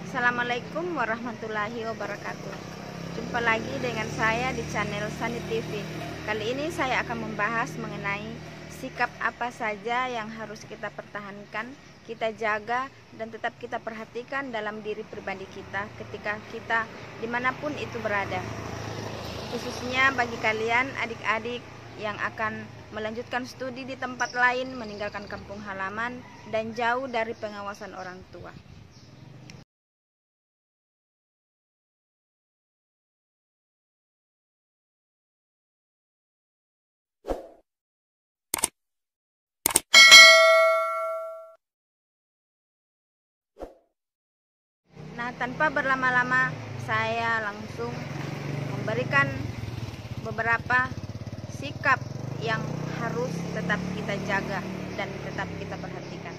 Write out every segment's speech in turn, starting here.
Assalamualaikum warahmatullahi wabarakatuh. Jumpa lagi dengan saya di channel Sani TV. Kali ini saya akan membahas mengenai sikap apa saja yang harus kita pertahankan, kita jaga, dan tetap kita perhatikan dalam diri pribadi kita ketika kita dimanapun itu berada. Khususnya bagi kalian adik-adik yang akan melanjutkan studi di tempat lain, meninggalkan kampung halaman, dan jauh dari pengawasan orang tua. Nah, tanpa berlama-lama, saya langsung memberikan beberapa sikap yang harus tetap kita jaga dan tetap kita perhatikan.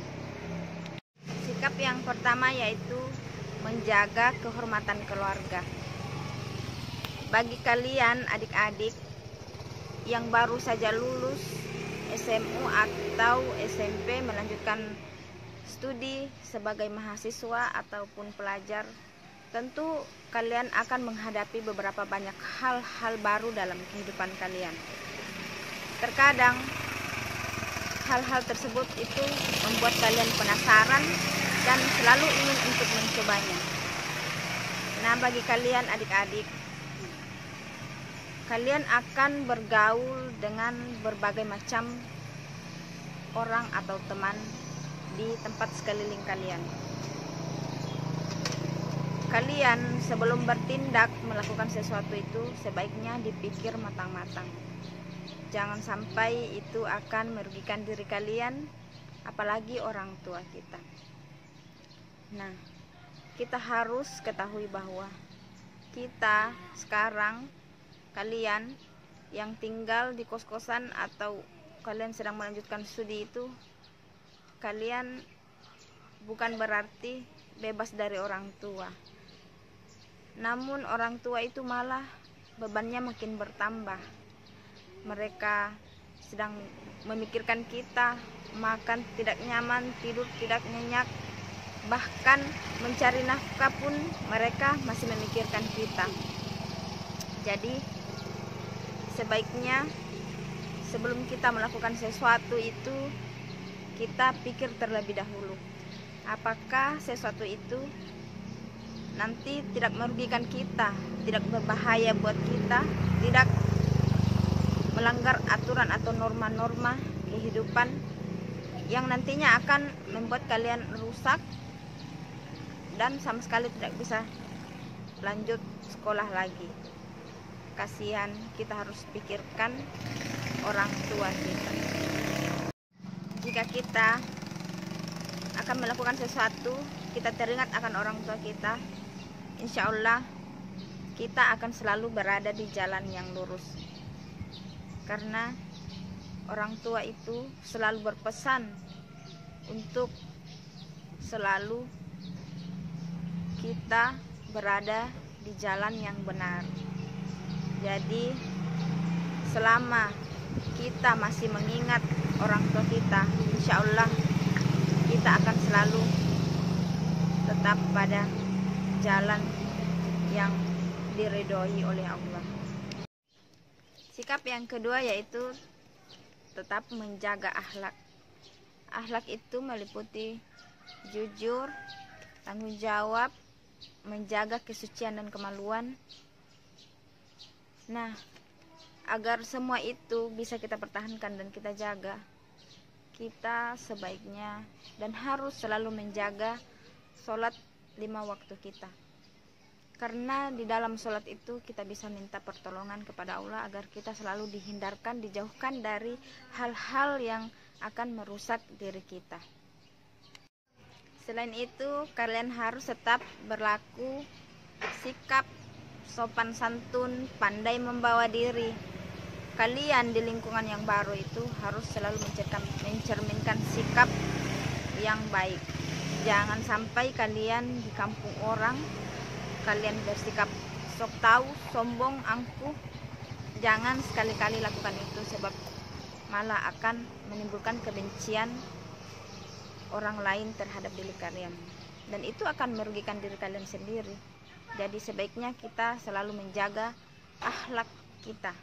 Sikap yang pertama yaitu menjaga kehormatan keluarga. Bagi kalian adik-adik yang baru saja lulus SMU atau SMP melanjutkan studi sebagai mahasiswa ataupun pelajar, tentu kalian akan menghadapi beberapa banyak hal-hal baru dalam kehidupan kalian. Terkadang hal-hal tersebut itu membuat kalian penasaran dan selalu ingin untuk mencobanya. Nah, bagi kalian adik-adik, kalian akan bergaul dengan berbagai macam orang atau teman di tempat sekeliling kalian. Kalian sebelum bertindak melakukan sesuatu itu sebaiknya dipikir matang-matang. Jangan sampai itu akan merugikan diri kalian, apalagi orang tua kita. Nah, kita harus ketahui bahwa kita sekarang, kalian yang tinggal di kos-kosan atau kalian sedang melanjutkan studi itu, kalian bukan berarti bebas dari orang tua. Namun orang tua itu malah bebannya makin bertambah. Mereka sedang memikirkan kita, makan tidak nyaman, tidur tidak nyenyak, bahkan mencari nafkah pun mereka masih memikirkan kita. Jadi sebaiknya sebelum kita melakukan sesuatu itu, kita pikir terlebih dahulu, apakah sesuatu itu nanti tidak merugikan kita, tidak berbahaya buat kita, tidak melanggar aturan atau norma-norma kehidupan yang nantinya akan membuat kalian rusak dan sama sekali tidak bisa lanjut sekolah lagi. Kasihan, kita harus pikirkan orang tua kita. Jika kita akan melakukan sesuatu, kita teringat akan orang tua kita, insya Allah kita akan selalu berada di jalan yang lurus. Karena orang tua itu selalu berpesan untuk selalu kita berada di jalan yang benar. Jadi selama kita masih mengingat orang tua kita, insya Allah kita akan selalu tetap pada jalan yang diridhoi oleh Allah. Sikap yang kedua yaitu tetap menjaga akhlak. Akhlak itu meliputi jujur, tanggung jawab, menjaga kesucian dan kemaluan. Nah, agar semua itu bisa kita pertahankan dan kita jaga, kita sebaiknya dan harus selalu menjaga sholat 5 waktu kita. Karena di dalam sholat itu kita bisa minta pertolongan kepada Allah agar kita selalu dihindarkan, dijauhkan dari hal-hal yang akan merusak diri kita. Selain itu, kalian harus tetap berlaku sikap sopan santun, pandai membawa diri. Kalian di lingkungan yang baru itu harus selalu mencerminkan sikap yang baik. Jangan sampai kalian di kampung orang, kalian bersikap sok tahu, sombong, angkuh. Jangan sekali-kali lakukan itu, sebab malah akan menimbulkan kebencian orang lain terhadap diri kalian. dan itu akan merugikan diri kalian sendiri. Jadi sebaiknya kita selalu menjaga akhlak kita.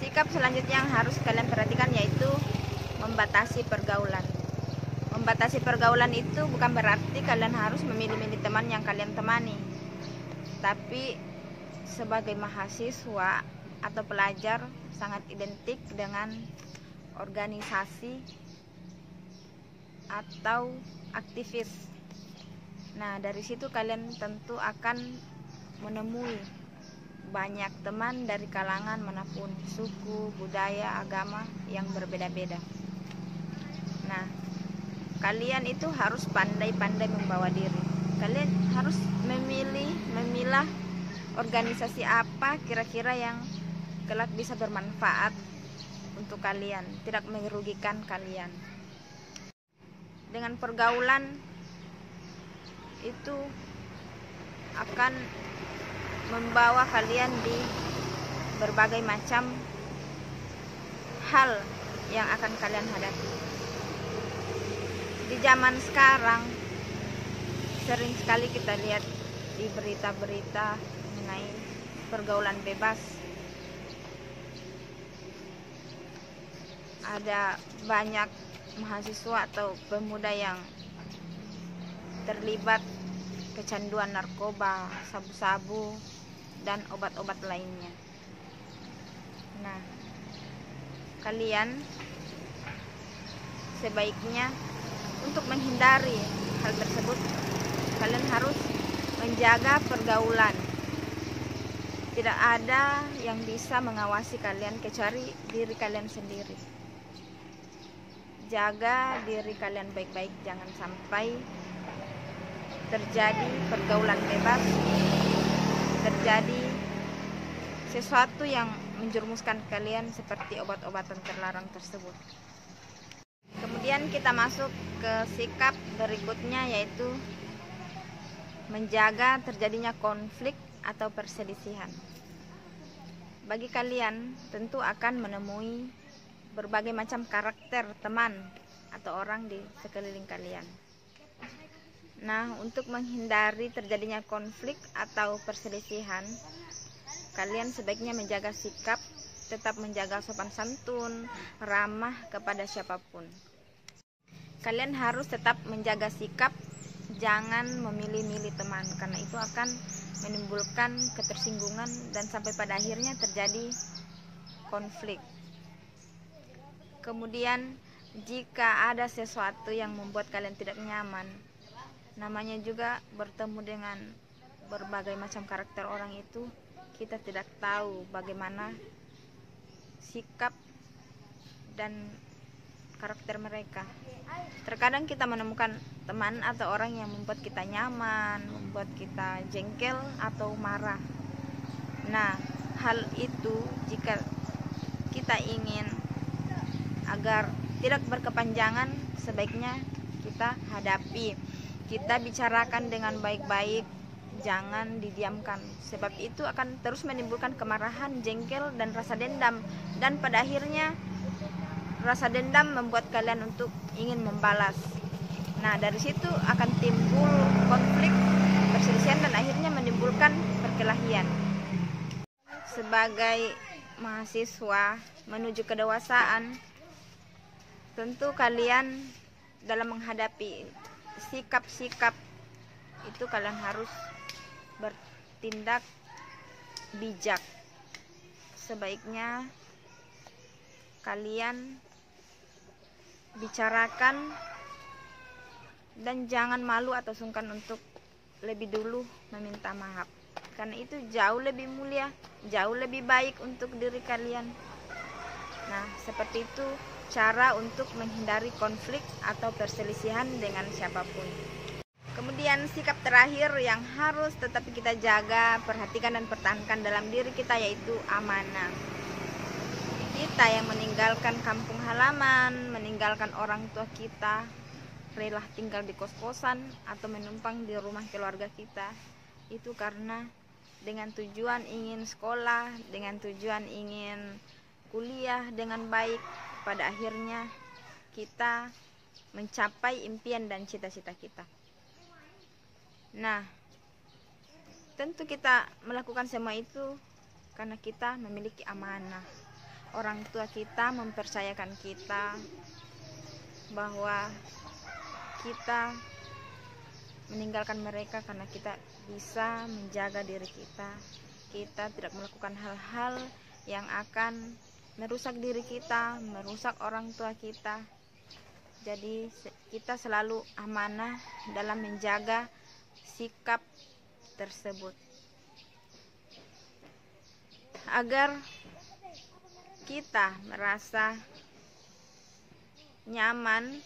Sikap selanjutnya yang harus kalian perhatikan yaitu membatasi pergaulan. Membatasi pergaulan itu bukan berarti kalian harus memilih-milih teman yang kalian temani, tapi sebagai mahasiswa atau pelajar sangat identik dengan organisasi atau aktivis. Nah, dari situ kalian tentu akan menemui banyak teman dari kalangan manapun, suku, budaya, agama yang berbeda-beda. Nah, kalian itu harus pandai-pandai membawa diri. Kalian harus memilah organisasi apa kira-kira yang kelak bisa bermanfaat untuk kalian, tidak merugikan kalian. Dengan pergaulan itu akan membawa kalian di berbagai macam hal yang akan kalian hadapi. Di zaman sekarang sering sekali kita lihat di berita-berita mengenai pergaulan bebas. Ada banyak mahasiswa atau pemuda yang terlibat kecanduan narkoba, sabu-sabu, dan obat-obat lainnya. Nah, kalian sebaiknya untuk menghindari hal tersebut, kalian harus menjaga pergaulan. Tidak ada yang bisa mengawasi kalian kecuali diri kalian sendiri. Jaga diri kalian baik-baik, jangan sampai terjadi pergaulan bebas, terjadi sesuatu yang menjerumuskan kalian seperti obat-obatan terlarang tersebut. Kemudian kita masuk ke sikap berikutnya, yaitu menjaga terjadinya konflik atau perselisihan. Bagi kalian tentu akan menemui berbagai macam karakter teman atau orang di sekeliling kalian. Nah, untuk menghindari terjadinya konflik atau perselisihan, kalian sebaiknya menjaga sikap, tetap menjaga sopan santun, ramah kepada siapapun. Kalian harus tetap menjaga sikap, jangan memilih-milih teman, karena itu akan menimbulkan ketersinggungan dan sampai pada akhirnya terjadi konflik. Kemudian jika ada sesuatu yang membuat kalian tidak nyaman, namanya juga bertemu dengan berbagai macam karakter orang itu, kita tidak tahu bagaimana sikap dan karakter mereka. Terkadang kita menemukan teman atau orang yang membuat kita nyaman, membuat kita jengkel atau marah. Nah, hal itu jika kita ingin agar tidak berkepanjangan, sebaiknya kita hadapi, kita bicarakan dengan baik-baik, jangan didiamkan, sebab itu akan terus menimbulkan kemarahan, jengkel, dan rasa dendam, dan pada akhirnya rasa dendam membuat kalian untuk ingin membalas. Nah, dari situ akan timbul konflik, perselisihan, dan akhirnya menimbulkan perkelahian. Sebagai mahasiswa menuju kedewasaan, tentu kalian dalam menghadapi sikap-sikap itu kalian harus bertindak bijak. Sebaiknya kalian bicarakan dan jangan malu atau sungkan untuk lebih dulu meminta maaf, karena itu jauh lebih mulia, jauh lebih baik untuk diri kalian. Nah, seperti itu cara untuk menghindari konflik atau perselisihan dengan siapapun. Kemudian sikap terakhir yang harus tetap kita jaga, perhatikan, dan pertahankan dalam diri kita yaitu amanah. Kita yang meninggalkan kampung halaman, meninggalkan orang tua kita, rela tinggal di kos-kosan atau menumpang di rumah keluarga kita, itu karena dengan tujuan ingin sekolah, dengan tujuan ingin kuliah dengan baik. Pada akhirnya kita mencapai impian dan cita-cita kita. Nah, tentu kita melakukan semua itu karena kita memiliki amanah. Orang tua kita mempercayakan kita bahwa kita meninggalkan mereka karena kita bisa menjaga diri kita. Kita tidak melakukan hal-hal yang akan merusak diri kita, merusak orang tua kita. Jadi kita selalu amanah dalam menjaga sikap tersebut, agar kita merasa nyaman,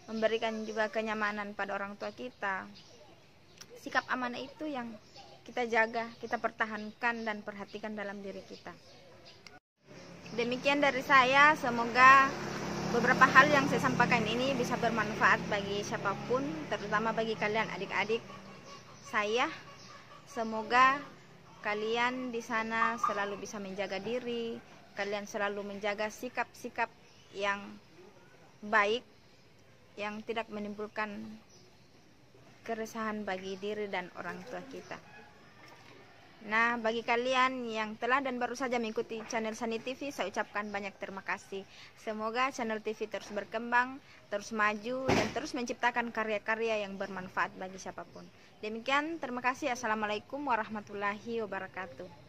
memberikan juga kenyamanan pada orang tua kita. Sikap amanah itu yang kita jaga, kita pertahankan dan perhatikan dalam diri kita. Demikian dari saya, semoga beberapa hal yang saya sampaikan ini bisa bermanfaat bagi siapapun, terutama bagi kalian adik-adik saya. Semoga kalian di sana selalu bisa menjaga diri, kalian selalu menjaga sikap-sikap yang baik, yang tidak menimbulkan keresahan bagi diri dan orang tua kita. Nah, bagi kalian yang telah dan baru saja mengikuti channel Sani TV, saya ucapkan banyak terima kasih. Semoga channel TV terus berkembang, terus maju, dan terus menciptakan karya-karya yang bermanfaat bagi siapapun. Demikian, terima kasih. Assalamualaikum warahmatullahi wabarakatuh.